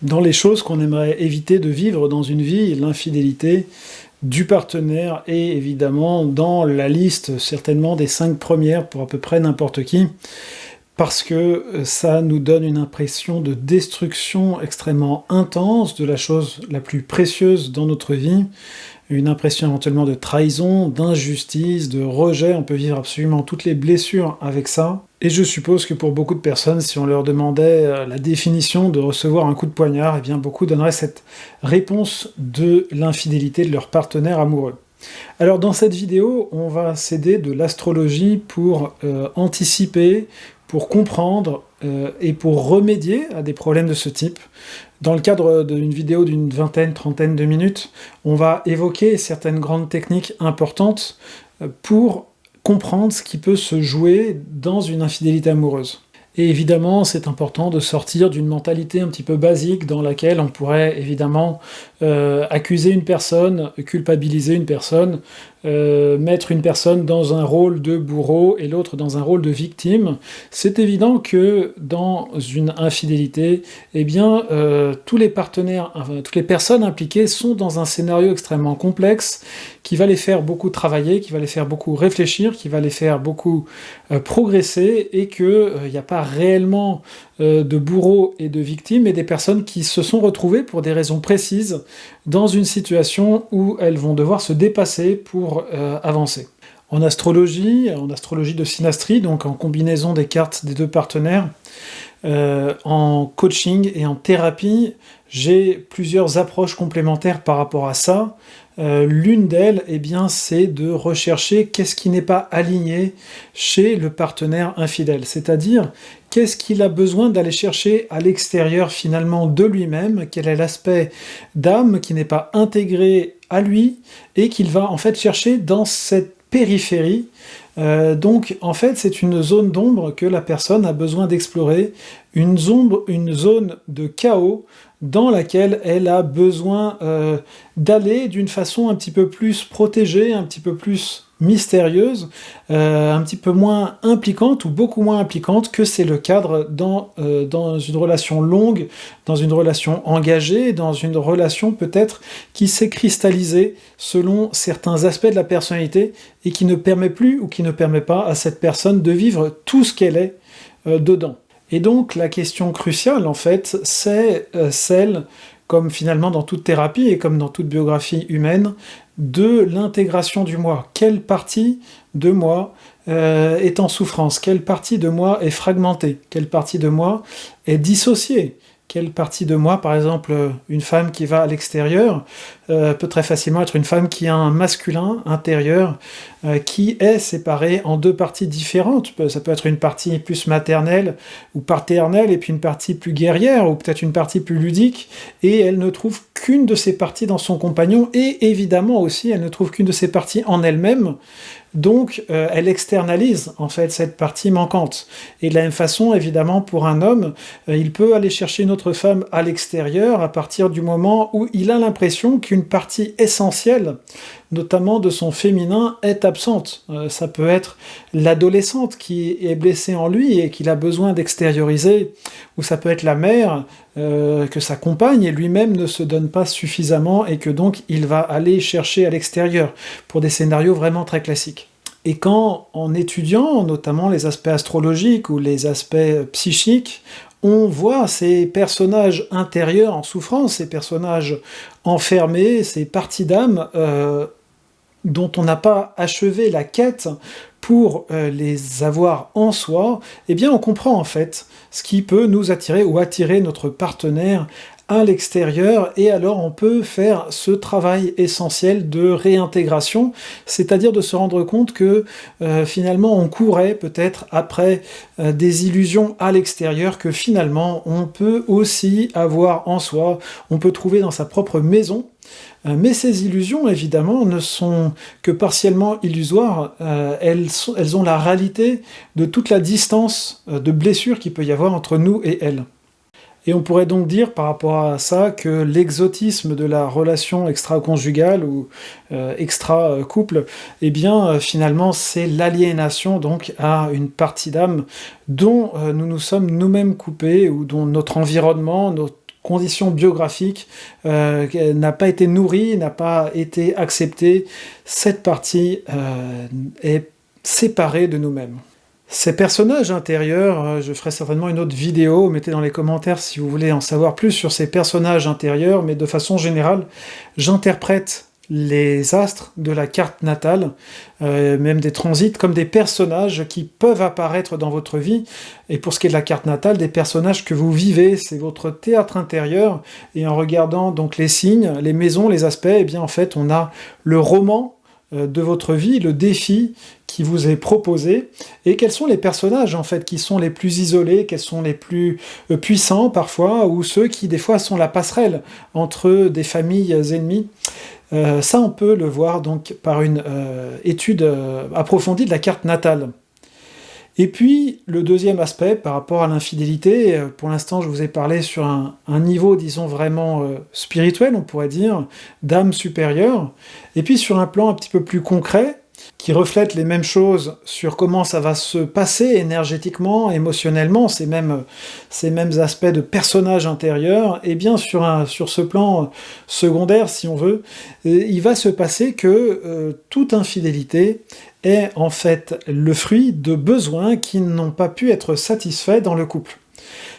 Dans les choses qu'on aimerait éviter de vivre dans une vie, l'infidélité du partenaire est évidemment dans la liste certainement des 5 premières pour à peu près n'importe qui, parce que ça nous donne une impression de destruction extrêmement intense de la chose la plus précieuse dans notre vie, une impression éventuellement de trahison, d'injustice, de rejet, on peut vivre absolument toutes les blessures avec ça. Et je suppose que pour beaucoup de personnes, si on leur demandait la définition de recevoir un coup de poignard, eh bien beaucoup donneraient cette réponse de l'infidélité de leur partenaire amoureux. Alors dans cette vidéo, on va s'aider de l'astrologie pour anticiper, pour comprendre et pour remédier à des problèmes de ce type. Dans le cadre d'une vidéo d'une vingtaine, trentaine de minutes, on va évoquer certaines grandes techniques importantes pour comprendre ce qui peut se jouer dans une infidélité amoureuse. Et évidemment, c'est important de sortir d'une mentalité un petit peu basique dans laquelle on pourrait évidemment accuser une personne, culpabiliser une personne, mettre une personne dans un rôle de bourreau et l'autre dans un rôle de victime. C'est évident que dans une infidélité, eh bien, tous les partenaires, enfin, toutes les personnes impliquées sont dans un scénario extrêmement complexe qui va les faire beaucoup travailler, qui va les faire beaucoup réfléchir, qui va les faire beaucoup progresser, et qu'il n'y a pas réellement de bourreaux et de victimes, et des personnes qui se sont retrouvées pour des raisons précises dans une situation où elles vont devoir se dépasser pour avancer. En astrologie de synastrie, donc en combinaison des cartes des deux partenaires, en coaching et en thérapie, j'ai plusieurs approches complémentaires par rapport à ça. L'une d'elles, eh bien, c'est de rechercher qu'est-ce qui n'est pas aligné chez le partenaire infidèle, c'est-à-dire qu'est-ce qu'il a besoin d'aller chercher à l'extérieur finalement de lui-même, quel est l'aspect d'âme qui n'est pas intégré à lui et qu'il va en fait chercher dans cette périphérie. Donc en fait c'est une zone d'ombre que la personne a besoin d'explorer, une zone de chaos dans laquelle elle a besoin d'aller d'une façon un petit peu plus protégée, un petit peu plus mystérieuse, un petit peu moins impliquante ou beaucoup moins impliquante que c'est le cadre dans une relation longue, dans une relation engagée, dans une relation peut-être qui s'est cristallisée selon certains aspects de la personnalité et qui ne permet plus ou qui ne permet pas à cette personne de vivre tout ce qu'elle est dedans. Et donc la question cruciale en fait, c'est celle, comme finalement dans toute thérapie et comme dans toute biographie humaine, de l'intégration du moi. Quelle partie de moi est en souffrance? Quelle partie de moi est fragmentée? Quelle partie de moi est dissociée? Quelle partie de moi, par exemple, une femme qui va à l'extérieur, peut très facilement être une femme qui a un masculin intérieur qui est séparé en deux parties différentes. Ça peut être une partie plus maternelle ou paternelle, et puis une partie plus guerrière, ou peut-être une partie plus ludique, et elle ne trouve qu'une de ces parties dans son compagnon, et évidemment aussi, elle ne trouve qu'une de ces parties en elle-même. Donc, elle externalise, en fait, cette partie manquante. Et de la même façon, évidemment, pour un homme, il peut aller chercher une autre femme à l'extérieur à partir du moment où il a l'impression qu'une partie essentielle, notamment de son féminin, est absente. Ça peut être l'adolescente qui est blessée en lui et qu'il a besoin d'extérioriser, ou ça peut être la mère que sa compagne et lui-même ne se donnent pas suffisamment et que donc il va aller chercher à l'extérieur, pour des scénarios vraiment très classiques. Et quand, en étudiant notamment les aspects astrologiques ou les aspects psychiques, on voit ces personnages intérieurs en souffrance, ces personnages enfermés, ces parties d'âme dont on n'a pas achevé la quête pour les avoir en soi, eh bien on comprend en fait ce qui peut nous attirer ou attirer notre partenaire à l'extérieur, et alors on peut faire ce travail essentiel de réintégration, c'est-à-dire de se rendre compte que finalement on courait peut-être après des illusions à l'extérieur que finalement on peut aussi avoir en soi, on peut trouver dans sa propre maison. Mais ces illusions, évidemment, ne sont que partiellement illusoires. Elles ont la réalité de toute la distance de blessure qu'il peut y avoir entre nous et elles. Et on pourrait donc dire par rapport à ça que l'exotisme de la relation extra-conjugale ou extra-couple, eh bien finalement c'est l'aliénation donc à une partie d'âme dont nous nous sommes nous-mêmes coupés, ou dont notre environnement, condition biographique n'a pas été nourrie, n'a pas été acceptée. Cette partie est séparée de nous-mêmes. Ces personnages intérieurs, je ferai certainement une autre vidéo, mettez dans les commentaires si vous voulez en savoir plus sur ces personnages intérieurs, mais de façon générale, j'interprète les astres de la carte natale, même des transits, comme des personnages qui peuvent apparaître dans votre vie, et pour ce qui est de la carte natale, des personnages que vous vivez, c'est votre théâtre intérieur, et en regardant donc les signes, les maisons, les aspects, et bien en fait on a le roman de votre vie, le défi qui vous est proposé, et quels sont les personnages en fait qui sont les plus isolés, quels sont les plus puissants parfois, ou ceux qui des fois sont la passerelle entre des familles ennemies. Ça on peut le voir donc par une étude approfondie de la carte natale. Et puis, le deuxième aspect, par rapport à l'infidélité, pour l'instant je vous ai parlé sur un niveau, disons, vraiment spirituel, on pourrait dire, d'âme supérieure, et puis sur un plan un petit peu plus concret, qui reflète les mêmes choses sur comment ça va se passer énergétiquement, émotionnellement, ces mêmes aspects de personnage intérieur, et bien sur ce plan secondaire, si on veut, il va se passer que toute infidélité est en fait le fruit de besoins qui n'ont pas pu être satisfaits dans le couple.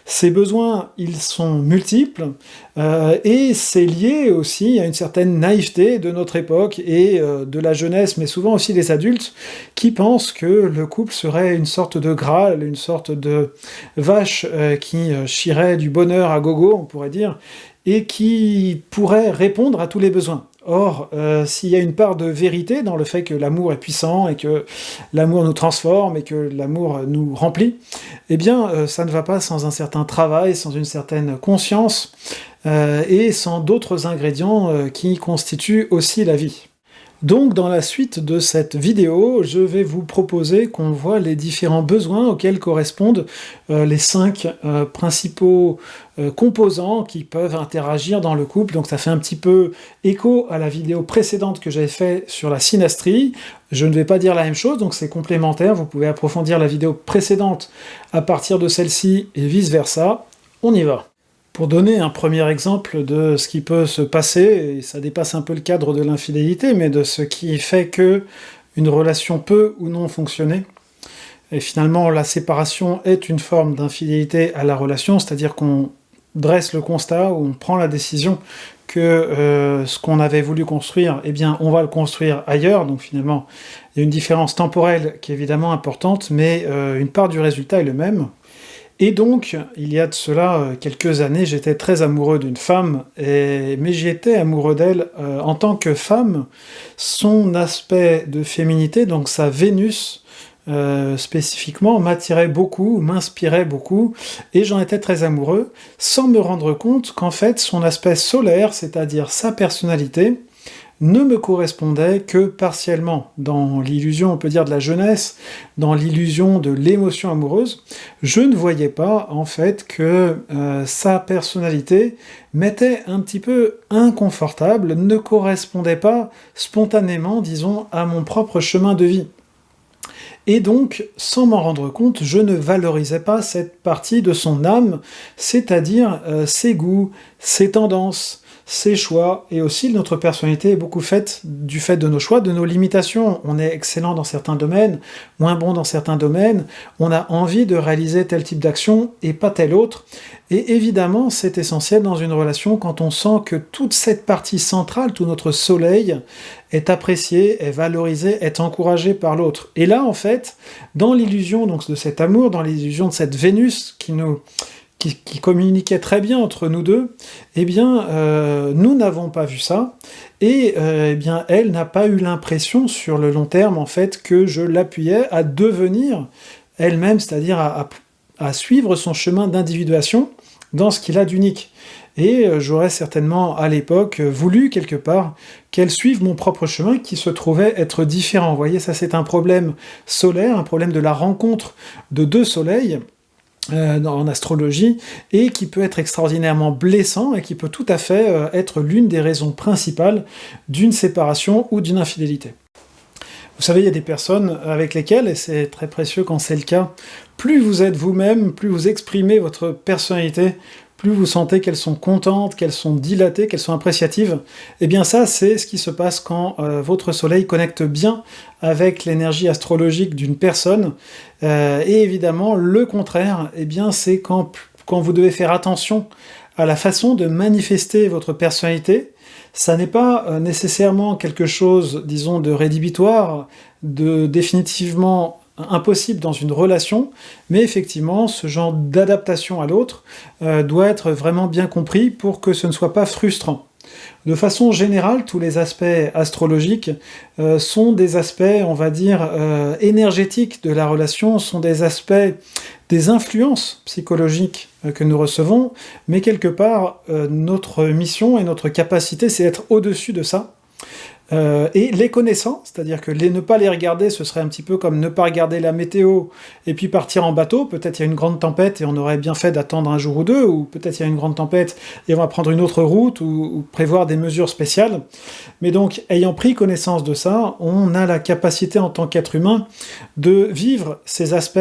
Ces besoins, ils sont multiples, et c'est lié aussi à une certaine naïveté de notre époque et de la jeunesse, mais souvent aussi des adultes, qui pensent que le couple serait une sorte de Graal, une sorte de vache qui chierait du bonheur à gogo, on pourrait dire, et qui pourrait répondre à tous les besoins. Or, s'il y a une part de vérité dans le fait que l'amour est puissant, et que l'amour nous transforme, et que l'amour nous remplit, eh bien, ça ne va pas sans un certain travail, sans une certaine conscience, et sans d'autres ingrédients qui constituent aussi la vie. Donc, dans la suite de cette vidéo, je vais vous proposer qu'on voit les différents besoins auxquels correspondent les 5 principaux composants qui peuvent interagir dans le couple. Donc ça fait un petit peu écho à la vidéo précédente que j'avais fait sur la synastrie. Je ne vais pas dire la même chose, donc c'est complémentaire. Vous pouvez approfondir la vidéo précédente à partir de celle-ci et vice-versa. On y va. Pour donner un premier exemple de ce qui peut se passer, et ça dépasse un peu le cadre de l'infidélité, mais de ce qui fait que une relation peut ou non fonctionner, et finalement la séparation est une forme d'infidélité à la relation, c'est-à-dire qu'on dresse le constat, ou on prend la décision que ce qu'on avait voulu construire, eh bien on va le construire ailleurs, donc finalement il y a une différence temporelle qui est évidemment importante, mais une part du résultat est le même. Et donc, il y a de cela quelques années, j'étais très amoureux d'une femme, mais j'y étais amoureux d'elle en tant que femme. Son aspect de féminité, donc sa Vénus spécifiquement, m'attirait beaucoup, m'inspirait beaucoup, et j'en étais très amoureux, sans me rendre compte qu'en fait, son aspect solaire, c'est-à-dire sa personnalité, ne me correspondait que partiellement. Dans l'illusion, on peut dire, de la jeunesse, dans l'illusion de l'émotion amoureuse, je ne voyais pas, en fait, que sa personnalité m'était un petit peu inconfortable, ne correspondait pas spontanément, disons, à mon propre chemin de vie. Et donc, sans m'en rendre compte, je ne valorisais pas cette partie de son âme, c'est-à-dire ses goûts, ses tendances, ses choix, et aussi notre personnalité est beaucoup faite du fait de nos choix, de nos limitations. On est excellent dans certains domaines, moins bon dans certains domaines, on a envie de réaliser tel type d'action et pas tel autre, et évidemment c'est essentiel dans une relation quand on sent que toute cette partie centrale, tout notre soleil, est apprécié, est valorisé, est encouragé par l'autre. Et là en fait, dans l'illusion donc de cet amour, dans l'illusion de cette Vénus qui communiquait très bien entre nous deux, eh bien, nous n'avons pas vu ça, et eh bien, elle n'a pas eu l'impression, sur le long terme, en fait, que je l'appuyais à devenir elle-même, c'est-à-dire à suivre son chemin d'individuation dans ce qu'il a d'unique. Et j'aurais certainement, à l'époque, voulu, quelque part, qu'elle suive mon propre chemin, qui se trouvait être différent. Vous voyez, ça c'est un problème solaire, un problème de la rencontre de deux soleils, en astrologie, et qui peut être extraordinairement blessant, et qui peut tout à fait être l'une des raisons principales d'une séparation ou d'une infidélité. Vous savez, il y a des personnes avec lesquelles, et c'est très précieux quand c'est le cas, plus vous êtes vous-même, plus vous exprimez votre personnalité, plus vous sentez qu'elles sont contentes, qu'elles sont dilatées, qu'elles sont appréciatives, eh bien ça, c'est ce qui se passe quand votre soleil connecte bien avec l'énergie astrologique d'une personne. Et évidemment, le contraire, eh bien c'est quand vous devez faire attention à la façon de manifester votre personnalité. Ça n'est pas nécessairement quelque chose, disons, de rédhibitoire, de définitivement impossible dans une relation, mais effectivement, ce genre d'adaptation à l'autre doit être vraiment bien compris pour que ce ne soit pas frustrant. De façon générale, tous les aspects astrologiques sont des aspects, on va dire, énergétiques de la relation, sont des aspects, des influences psychologiques que nous recevons, mais quelque part, notre mission et notre capacité, c'est d'être au-dessus de ça. Et les connaissant, c'est-à-dire que ne pas les regarder, ce serait un petit peu comme ne pas regarder la météo et puis partir en bateau. Peut-être il y a une grande tempête et on aurait bien fait d'attendre un jour ou deux, ou peut-être il y a une grande tempête et on va prendre une autre route ou prévoir des mesures spéciales. Mais donc, ayant pris connaissance de ça, on a la capacité en tant qu'être humain de vivre ces aspects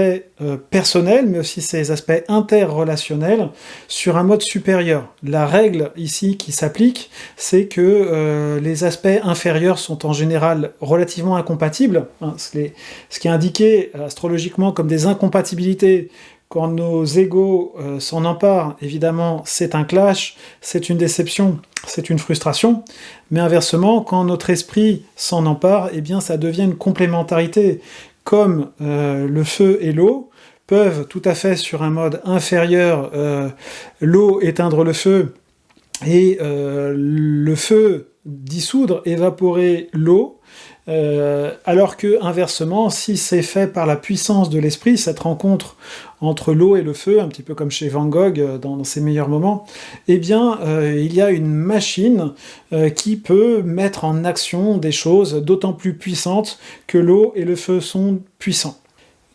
personnels, mais aussi ces aspects interrelationnels sur un mode supérieur. La règle ici qui s'applique, c'est que les aspects inférieurs sont en général relativement incompatibles. Ce qui est indiqué astrologiquement comme des incompatibilités, quand nos égos s'en emparent, évidemment, c'est un clash, c'est une déception, c'est une frustration. Mais inversement, quand notre esprit s'en empare, eh bien, ça devient une complémentarité. Comme le feu et l'eau peuvent tout à fait, sur un mode inférieur, l'eau éteindre le feu, et le feu dissoudre, évaporer l'eau, alors que inversement, si c'est fait par la puissance de l'esprit, cette rencontre entre l'eau et le feu, un petit peu comme chez Van Gogh dans ses meilleurs moments, eh bien, il y a une machine qui peut mettre en action des choses d'autant plus puissantes que l'eau et le feu sont puissants.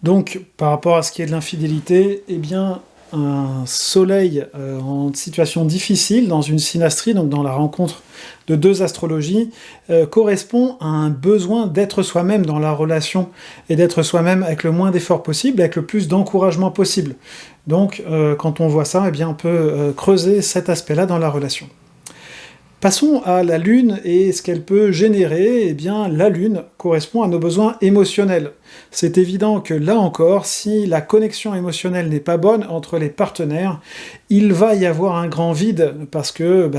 Donc, par rapport à ce qui est de l'infidélité, eh bien, un soleil en situation difficile, dans une synastrie, donc dans la rencontre de deux astrologies, correspond à un besoin d'être soi-même dans la relation, et d'être soi-même avec le moins d'efforts possible, avec le plus d'encouragement possible. Donc, quand on voit ça, eh bien, on peut creuser cet aspect-là dans la relation. Passons à la Lune et ce qu'elle peut générer. Eh bien, la Lune correspond à nos besoins émotionnels. C'est évident que là encore, si la connexion émotionnelle n'est pas bonne entre les partenaires, il va y avoir un grand vide, parce que,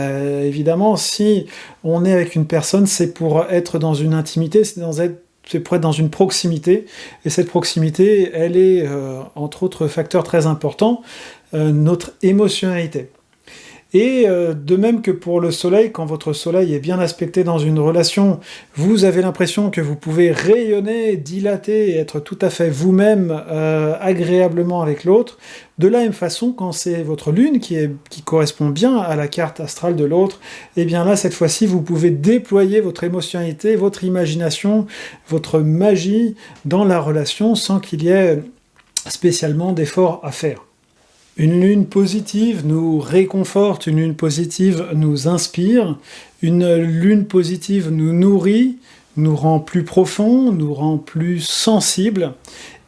évidemment, si on est avec une personne, c'est pour être dans une intimité, c'est pour être dans une proximité, et cette proximité, elle est, entre autres facteurs très importants, notre émotionnalité. Et de même que pour le soleil, quand votre soleil est bien aspecté dans une relation, vous avez l'impression que vous pouvez rayonner, dilater et être tout à fait vous-même agréablement avec l'autre. De la même façon, quand c'est votre lune qui correspond bien à la carte astrale de l'autre, et bien là, cette fois-ci, vous pouvez déployer votre émotionnalité, votre imagination, votre magie dans la relation sans qu'il y ait spécialement d'efforts à faire. Une lune positive nous réconforte, une lune positive nous inspire, une lune positive nous nourrit, nous rend plus profond, nous rend plus sensible,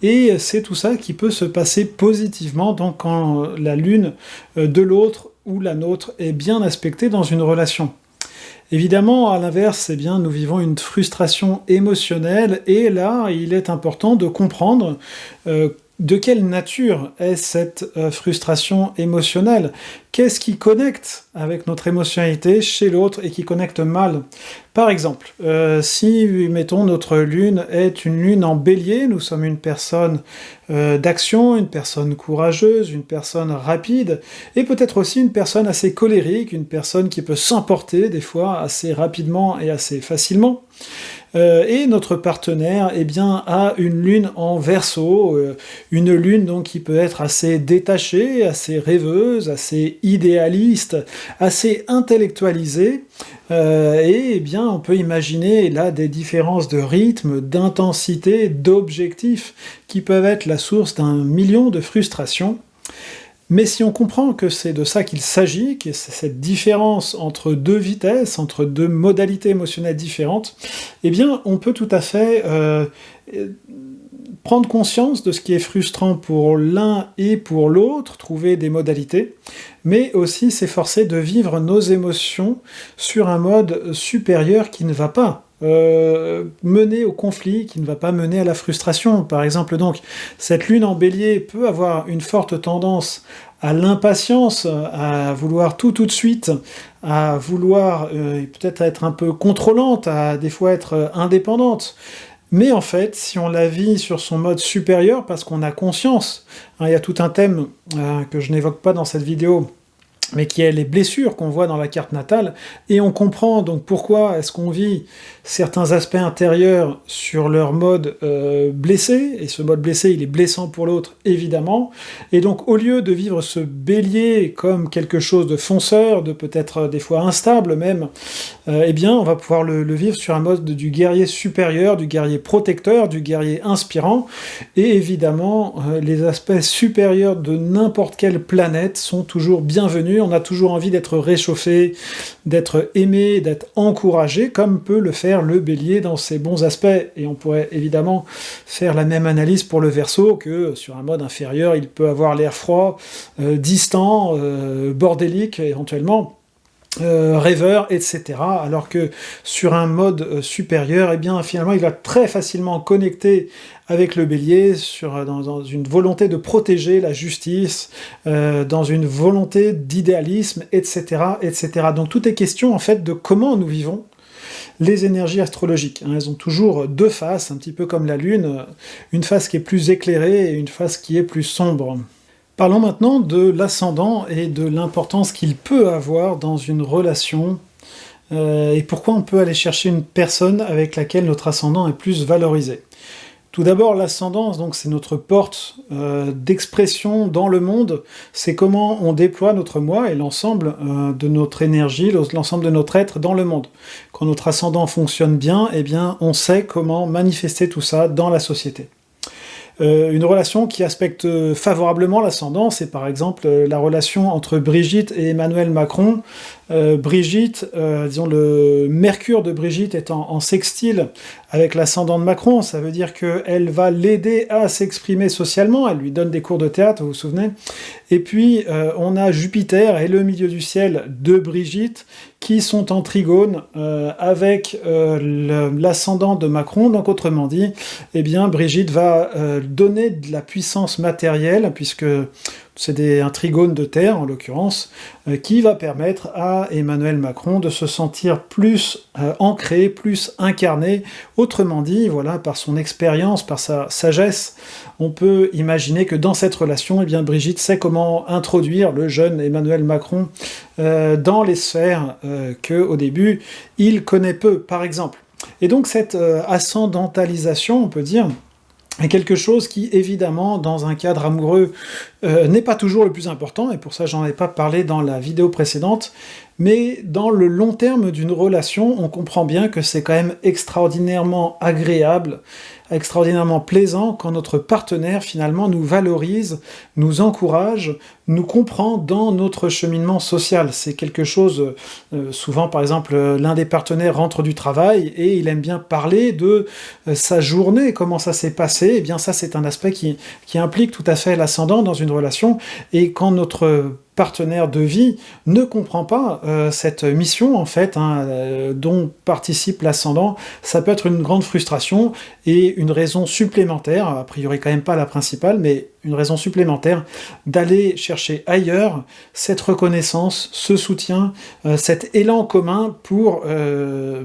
et c'est tout ça qui peut se passer positivement donc quand la lune de l'autre ou la nôtre est bien aspectée dans une relation. Évidemment, à l'inverse, eh bien, nous vivons une frustration émotionnelle, et là, il est important de comprendre de quelle nature est cette frustration émotionnelle? Qu'est-ce qui connecte avec notre émotionnalité chez l'autre et qui connecte mal? Par exemple, si, mettons, notre lune est une lune en bélier, nous sommes une personne d'action, une personne courageuse, une personne rapide, et peut-être aussi une personne assez colérique, une personne qui peut s'emporter des fois assez rapidement et assez facilement. Et notre partenaire eh bien, a une lune en Verseau, une lune donc, qui peut être assez détachée, assez rêveuse, assez idéaliste, assez intellectualisée, et eh bien, on peut imaginer là des différences de rythme, d'intensité, d'objectifs qui peuvent être la source d'un million de frustrations. Mais si on comprend que c'est de ça qu'il s'agit, que c'est cette différence entre deux vitesses, entre deux modalités émotionnelles différentes, eh bien, on peut tout à fait prendre conscience de ce qui est frustrant pour l'un et pour l'autre, trouver des modalités, mais aussi s'efforcer de vivre nos émotions sur un mode supérieur qui ne va pas mener au conflit, qui ne va pas mener à la frustration. Par exemple, donc, cette lune en bélier peut avoir une forte tendance à l'impatience, à vouloir tout de suite, à vouloir peut-être être un peu contrôlante, à des fois être indépendante. Mais en fait, si on la vit sur son mode supérieur, parce qu'on a conscience, hein, il y a tout un thème que je n'évoque pas dans cette vidéo, mais qui est les blessures qu'on voit dans la carte natale, et on comprend donc pourquoi est-ce qu'on vit certains aspects intérieurs sur leur mode blessé, et ce mode blessé, il est blessant pour l'autre, évidemment, et donc au lieu de vivre ce bélier comme quelque chose de fonceur, de peut-être des fois instable même, eh bien on va pouvoir le vivre sur un mode du guerrier supérieur, du guerrier protecteur, du guerrier inspirant, et évidemment les aspects supérieurs de n'importe quelle planète sont toujours bienvenus. On a toujours envie d'être réchauffé, d'être aimé, d'être encouragé, comme peut le faire le bélier dans ses bons aspects. Et on pourrait évidemment faire la même analyse pour le Verseau, que sur un mode inférieur, il peut avoir l'air froid, distant, bordélique éventuellement, rêveur, etc. Alors que sur un mode supérieur, eh bien finalement il va très facilement connecter avec le bélier dans une volonté de protéger la justice, dans une volonté d'idéalisme, etc., etc. Donc tout est question en fait de comment nous vivons les énergies astrologiques. Elles ont toujours deux faces, un petit peu comme la Lune, une face qui est plus éclairée et une face qui est plus sombre. Parlons maintenant de l'ascendant et de l'importance qu'il peut avoir dans une relation, et pourquoi on peut aller chercher une personne avec laquelle notre ascendant est plus valorisé. Tout d'abord, l'ascendance, donc c'est notre porte d'expression dans le monde, c'est comment on déploie notre moi et l'ensemble de notre énergie, l'ensemble de notre être dans le monde. Quand notre ascendant fonctionne bien, eh bien on sait comment manifester tout ça dans la société. Une relation qui aspecte favorablement l'ascendant, c'est par exemple la relation entre Brigitte et Emmanuel Macron. Brigitte, disons le Mercure de Brigitte est en sextile avec l'ascendant de Macron, ça veut dire qu'elle va l'aider à s'exprimer socialement, elle lui donne des cours de théâtre, vous vous souvenez. Et puis on a Jupiter et le milieu du ciel de Brigitte qui sont en trigone avec l'ascendant de Macron, donc autrement dit, eh bien Brigitte va donner de la puissance matérielle, puisque c'est un trigone de terre en l'occurrence, qui va permettre à Emmanuel Macron de se sentir plus ancré, plus incarné. Autrement dit, voilà, par son expérience, par sa sagesse, on peut imaginer que dans cette relation, eh bien, Brigitte sait comment introduire le jeune Emmanuel Macron dans les sphères qu'au début, il connaît peu, par exemple. Et donc cette ascendantalisation, on peut dire, est quelque chose qui, évidemment, dans un cadre amoureux, n'est pas toujours le plus important, et pour ça j'en ai pas parlé dans la vidéo précédente, mais dans le long terme d'une relation, on comprend bien que c'est quand même extraordinairement agréable, extraordinairement plaisant quand notre partenaire finalement nous valorise, nous encourage, nous comprend dans notre cheminement social. C'est quelque chose, souvent par exemple, l'un des partenaires rentre du travail et il aime bien parler de sa journée, comment ça s'est passé, et bien ça c'est un aspect qui implique tout à fait l'ascendant dans une relation, et quand notre partenaire de vie ne comprend pas cette mission en fait dont participe l'ascendant, ça peut être une grande frustration et une raison supplémentaire, a priori quand même pas la principale, mais une raison supplémentaire d'aller chercher ailleurs cette reconnaissance, ce soutien, cet élan commun pour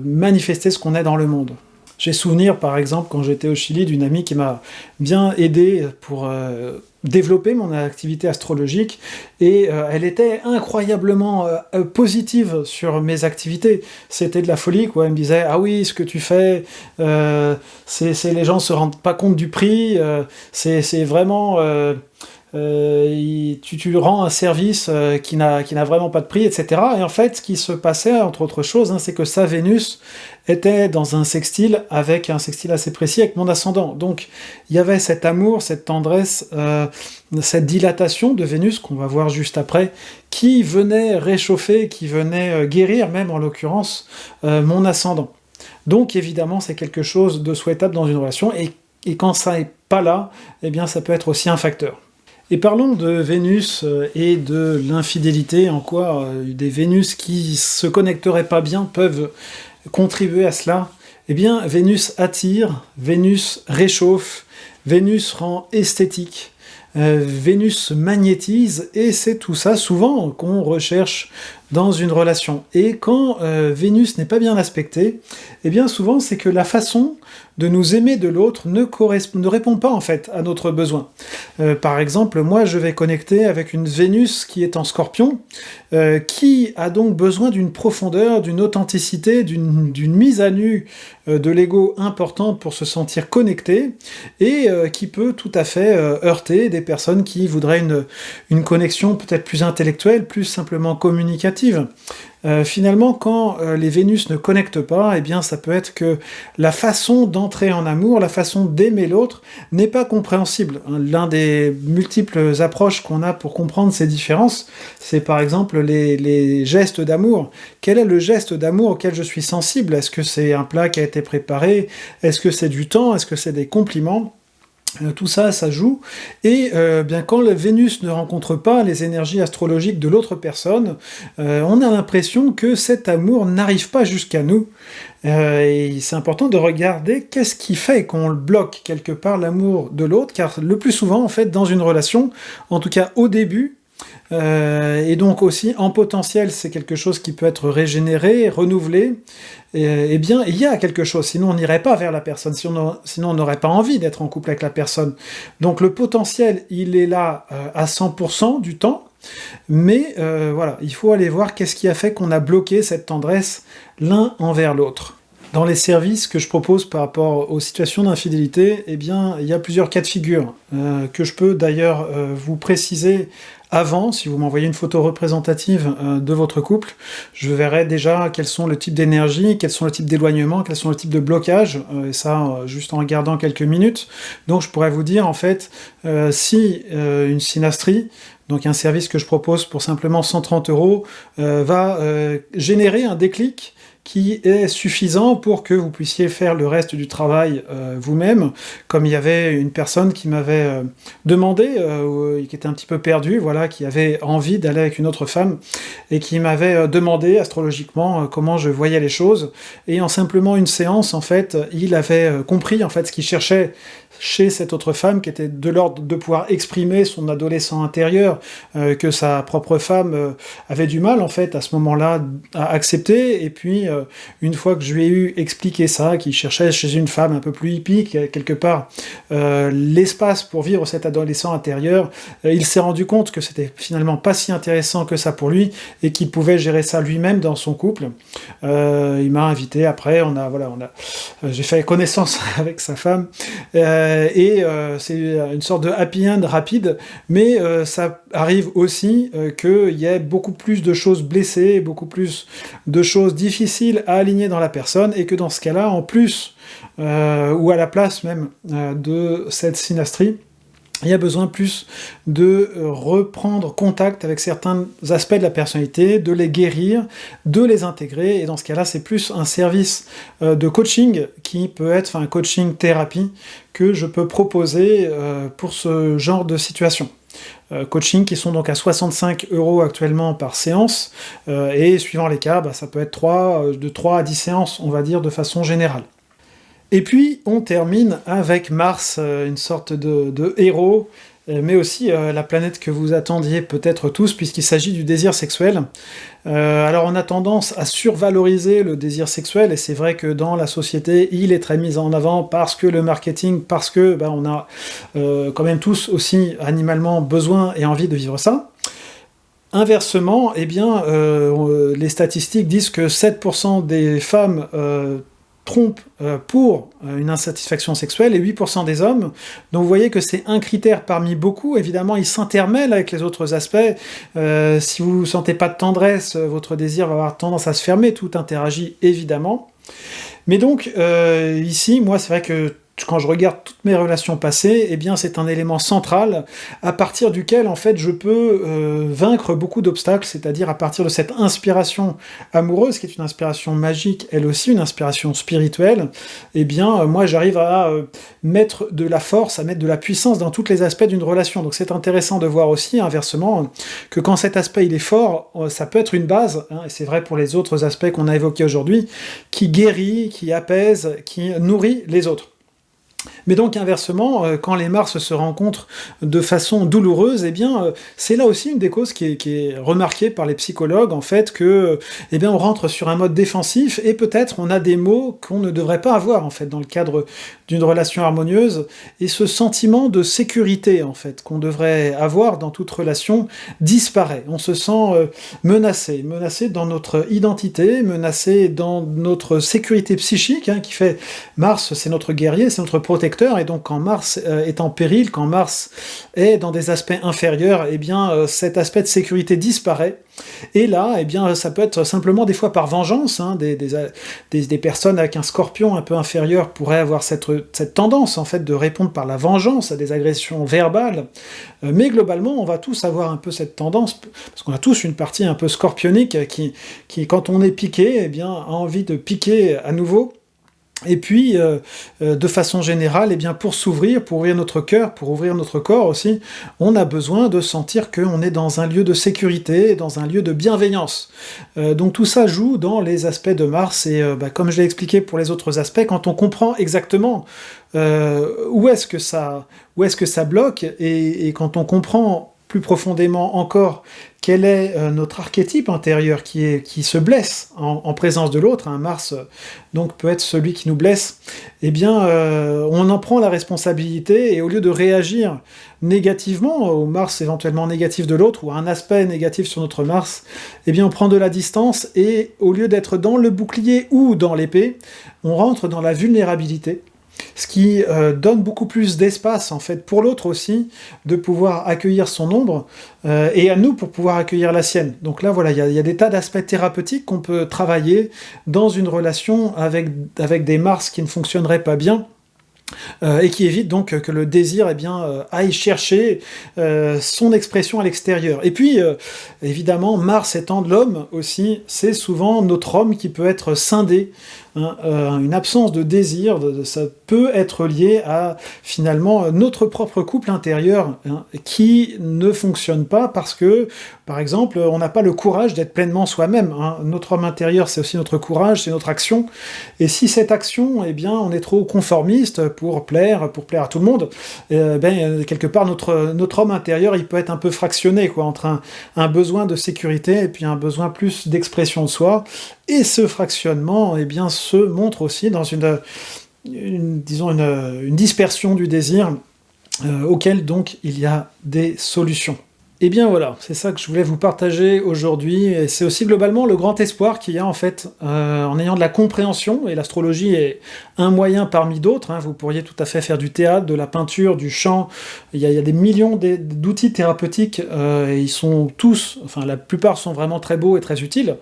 manifester ce qu'on est dans le monde. J'ai souvenir, par exemple, quand j'étais au Chili, d'une amie qui m'a bien aidé pour développer mon activité astrologique, et elle était incroyablement positive sur mes activités. C'était de la folie, quoi. Elle me disait « Ah oui, ce que tu fais, les gens se rendent pas compte du prix, c'est vraiment... tu rends un service qui n'a vraiment pas de prix, etc. » Et en fait, ce qui se passait, entre autres choses, c'est que sa Vénus était dans un sextile, avec un sextile assez précis avec mon ascendant. Donc, il y avait cet amour, cette tendresse, cette dilatation de Vénus, qu'on va voir juste après, qui venait réchauffer, qui venait guérir, même en l'occurrence, mon ascendant. Donc, évidemment, c'est quelque chose de souhaitable dans une relation, et quand ça est pas là, eh bien ça peut être aussi un facteur. Et parlons de Vénus et de l'infidélité, en quoi des Vénus qui se connecteraient pas bien peuvent contribuer à cela. Eh bien, Vénus attire, Vénus réchauffe, Vénus rend esthétique, Vénus magnétise, et c'est tout ça souvent qu'on recherche dans une relation. Et quand Vénus n'est pas bien aspectée, eh bien souvent c'est que la façon de nous aimer de l'autre ne répond pas en fait à notre besoin. Par exemple, moi je vais connecter avec une Vénus qui est en Scorpion, qui a donc besoin d'une profondeur, d'une authenticité, d'une mise à nu de l'ego importante pour se sentir connecté, et qui peut tout à fait heurter des personnes qui voudraient une connexion peut-être plus intellectuelle, plus simplement communicative. Finalement, quand les Vénus ne connectent pas, eh bien, ça peut être que la façon d'entrer en amour, la façon d'aimer l'autre, n'est pas compréhensible. L'un des multiples approches qu'on a pour comprendre ces différences, c'est par exemple les gestes d'amour. Quel est le geste d'amour auquel je suis sensible? Est-ce que c'est un plat qui a été préparé? Est-ce que c'est du temps? Est-ce que c'est des compliments? Tout ça, ça joue, et bien quand la Vénus ne rencontre pas les énergies astrologiques de l'autre personne, on a l'impression que cet amour n'arrive pas jusqu'à nous, et c'est important de regarder qu'est-ce qui fait qu'on bloque quelque part l'amour de l'autre, car le plus souvent, en fait, dans une relation, en tout cas au début, et donc aussi en potentiel, c'est quelque chose qui peut être régénéré, renouvelé, eh bien il y a quelque chose, sinon on n'irait pas vers la personne, sinon on n'aurait pas envie d'être en couple avec la personne. Donc le potentiel, il est là à 100% du temps, mais voilà, il faut aller voir qu'est-ce qui a fait qu'on a bloqué cette tendresse l'un envers l'autre. Dans les services que je propose par rapport aux situations d'infidélité, eh bien, il y a plusieurs cas de figure, que je peux d'ailleurs vous préciser avant, si vous m'envoyez une photo représentative de votre couple, je verrai déjà quels sont le type d'énergie, quels sont le type d'éloignement, quels sont le type de blocage, et ça juste en regardant quelques minutes. Donc je pourrais vous dire en fait si une synastrie, donc un service que je propose pour simplement 130 €, va générer un déclic qui est suffisant pour que vous puissiez faire le reste du travail vous-même, comme il y avait une personne qui m'avait demandé, qui était un petit peu perdue, voilà, qui avait envie d'aller avec une autre femme, et qui m'avait demandé astrologiquement comment je voyais les choses, et en simplement une séance, en fait, il avait compris en fait ce qu'il cherchait chez cette autre femme, qui était de l'ordre de pouvoir exprimer son adolescent intérieur, que sa propre femme avait du mal, en fait, à ce moment-là, à accepter, et puis, une fois que je lui ai eu expliqué ça, qu'il cherchait chez une femme un peu plus hippie, quelque part, l'espace pour vivre cet adolescent intérieur, il s'est rendu compte que c'était finalement pas si intéressant que ça pour lui, et qu'il pouvait gérer ça lui-même dans son couple. Il m'a invité, après, j'ai fait connaissance avec sa femme, c'est une sorte de happy end rapide, mais ça arrive aussi qu'il y ait beaucoup plus de choses blessées, beaucoup plus de choses difficiles à aligner dans la personne, et que dans ce cas-là, en plus, ou à la place même de cette synastrie, il y a besoin plus de reprendre contact avec certains aspects de la personnalité, de les guérir, de les intégrer, et dans ce cas-là, c'est plus un service de coaching qui peut être, un coaching thérapie, que je peux proposer pour ce genre de situation. Coaching qui sont donc à 65 € actuellement par séance, et suivant les cas, ça peut être de 3 à 10 séances, on va dire, de façon générale. Et puis, on termine avec Mars, une sorte de héros, mais aussi la planète que vous attendiez peut-être tous, puisqu'il s'agit du désir sexuel. Alors on a tendance à survaloriser le désir sexuel, et c'est vrai que dans la société, il est très mis en avant parce que le marketing, parce que on a quand même tous aussi animalement besoin et envie de vivre ça. Inversement, eh bien, les statistiques disent que 7% des femmes trompent pour une insatisfaction sexuelle, et 8% des hommes. Donc vous voyez que c'est un critère parmi beaucoup. Évidemment, il s'intermêle avec les autres aspects. Si vous ne sentez pas de tendresse, votre désir va avoir tendance à se fermer, tout interagit évidemment. Mais donc, ici, moi, c'est vrai que quand je regarde toutes mes relations passées, eh bien c'est un élément central à partir duquel en fait je peux vaincre beaucoup d'obstacles, c'est-à-dire à partir de cette inspiration amoureuse, qui est une inspiration magique, elle aussi une inspiration spirituelle, eh bien moi j'arrive à mettre de la force, à mettre de la puissance dans tous les aspects d'une relation. Donc c'est intéressant de voir aussi, inversement, que quand cet aspect il est fort, ça peut être une base, hein, et c'est vrai pour les autres aspects qu'on a évoqués aujourd'hui, qui guérit, qui apaise, qui nourrit les autres. Mais donc inversement, quand les Mars se rencontrent de façon douloureuse, eh bien c'est là aussi une des causes qui est remarquée par les psychologues, en fait, que eh bien on rentre sur un mode défensif et peut-être on a des mots qu'on ne devrait pas avoir en fait dans le cadre d'une relation harmonieuse, et ce sentiment de sécurité en fait qu'on devrait avoir dans toute relation disparaît. On se sent menacé dans notre identité, menacé dans notre sécurité psychique, hein, qui fait Mars, c'est notre guerrier, c'est notre protecteur, et donc quand Mars est en péril, quand Mars est dans des aspects inférieurs, eh bien cet aspect de sécurité disparaît. Et là, eh bien, ça peut être simplement des fois par vengeance, hein, des personnes avec un scorpion un peu inférieur pourraient avoir cette tendance en fait de répondre par la vengeance à des agressions verbales, mais globalement on va tous avoir un peu cette tendance, parce qu'on a tous une partie un peu scorpionique qui quand on est piqué, eh bien, a envie de piquer à nouveau. Et puis, de façon générale, eh bien, pour s'ouvrir, pour ouvrir notre cœur, pour ouvrir notre corps aussi, on a besoin de sentir qu'on est dans un lieu de sécurité, dans un lieu de bienveillance. Donc tout ça joue dans les aspects de Mars, et comme je l'ai expliqué pour les autres aspects, quand on comprend exactement où est-ce que ça bloque, et quand on comprend plus profondément encore quel est notre archétype intérieur qui se blesse en présence de l'autre, hein, Mars donc peut être celui qui nous blesse, eh bien on en prend la responsabilité, et au lieu de réagir négativement au Mars éventuellement négatif de l'autre, ou à un aspect négatif sur notre Mars, eh bien on prend de la distance, et au lieu d'être dans le bouclier ou dans l'épée, on rentre dans la vulnérabilité, ce qui donne beaucoup plus d'espace en fait pour l'autre aussi, de pouvoir accueillir son ombre, et à nous pour pouvoir accueillir la sienne. Donc là voilà, il y a des tas d'aspects thérapeutiques qu'on peut travailler dans une relation avec des Mars qui ne fonctionneraient pas bien, et qui évite donc que le désir aille chercher son expression à l'extérieur. Et puis, évidemment, Mars étant de l'homme aussi, c'est souvent notre homme qui peut être scindé, hein, une absence de désir, ça peut être lié à, finalement, notre propre couple intérieur, hein, qui ne fonctionne pas parce que, par exemple, on n'a pas le courage d'être pleinement soi-même, hein. Notre homme intérieur, c'est aussi notre courage, c'est notre action, et si cette action, eh bien, on est trop conformiste pour plaire à tout le monde, quelque part, notre homme intérieur, il peut être un peu fractionné, quoi, entre un besoin de sécurité et puis un besoin plus d'expression de soi, et ce fractionnement, eh bien, se montre aussi dans une dispersion du désir, auquel, donc, il y a des solutions. Et bien voilà, c'est ça que je voulais vous partager aujourd'hui, et c'est aussi globalement le grand espoir qu'il y a en fait en ayant de la compréhension, et l'astrologie est un moyen parmi d'autres, hein. Vous pourriez tout à fait faire du théâtre, de la peinture, du chant, il y a des millions d'outils thérapeutiques, et ils sont tous, enfin la plupart sont vraiment très beaux et très utiles,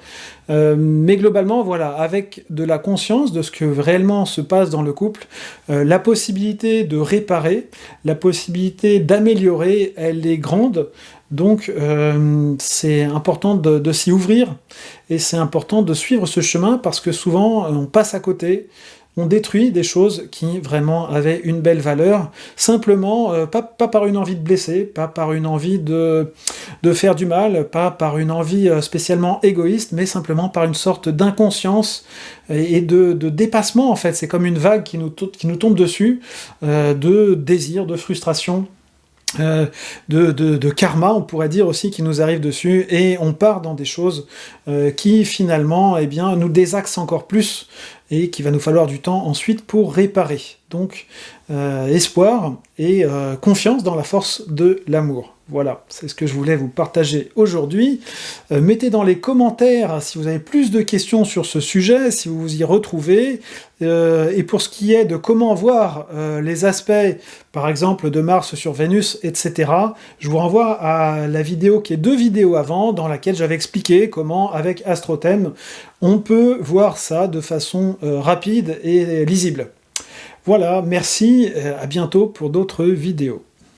mais globalement voilà, avec de la conscience de ce que réellement se passe dans le couple, la possibilité de réparer, la possibilité d'améliorer, elle est grande. Donc c'est important de s'y ouvrir, et c'est important de suivre ce chemin, parce que souvent on passe à côté, on détruit des choses qui vraiment avaient une belle valeur, simplement pas par une envie de blesser, pas par une envie de faire du mal, pas par une envie spécialement égoïste, mais simplement par une sorte d'inconscience et de dépassement en fait. C'est comme une vague qui nous tombe dessus, de désir, de frustration, de karma, on pourrait dire aussi, qui nous arrive dessus, et on part dans des choses qui finalement nous désaxent encore plus, et qu'il va nous falloir du temps ensuite pour réparer. Donc espoir et confiance dans la force de l'amour. Voilà, c'est ce que je voulais vous partager aujourd'hui. Mettez dans les commentaires si vous avez plus de questions sur ce sujet, si vous vous y retrouvez, et pour ce qui est de comment voir les aspects, par exemple, de Mars sur Vénus, etc., je vous renvoie à la vidéo qui est 2 vidéos avant, dans laquelle j'avais expliqué comment, avec Astrothème, on peut voir ça de façon rapide et lisible. Voilà, merci, à bientôt pour d'autres vidéos.